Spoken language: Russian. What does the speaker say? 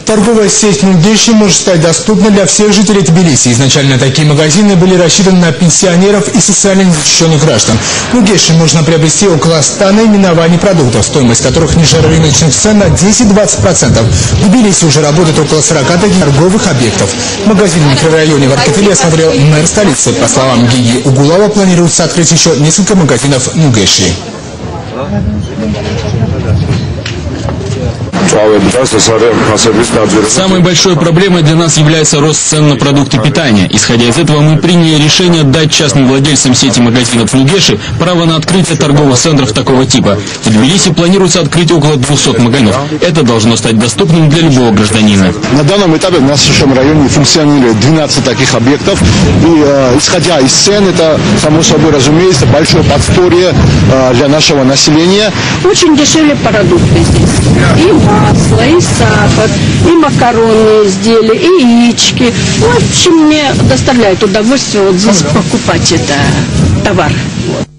Торговая сеть Нугеши может стать доступна для всех жителей Тбилиси. Изначально такие магазины были рассчитаны на пенсионеров и социально незащищенных граждан. В Нугеши можно приобрести около 100 наименований продуктов, стоимость которых ниже рыночных цен на 10-20%. В Тбилиси уже работает около 40 таких торговых объектов. Магазин в микрорайоне в Аркетеле осмотрел мэр столицы. По словам Гиги Угулова, планируется открыть еще несколько магазинов Нугеши. Самой большой проблемой для нас является рост цен на продукты питания. Исходя из этого, мы приняли решение дать частным владельцам сети магазинов Нугеши право на открытие торговых центров такого типа. В Тбилиси планируется открыть около 200 магазинов. Это должно стать доступным для любого гражданина. На данном этапе в нашем районе функционирует 12 таких объектов. И исходя из цен, это, само собой разумеется, большое подспорье для нашего населения. Очень дешевые продукты здесь. И масло, и сахар, и макаронные изделия, и яички. В общем, мне доставляет удовольствие вот здесь покупать это товар. Вот.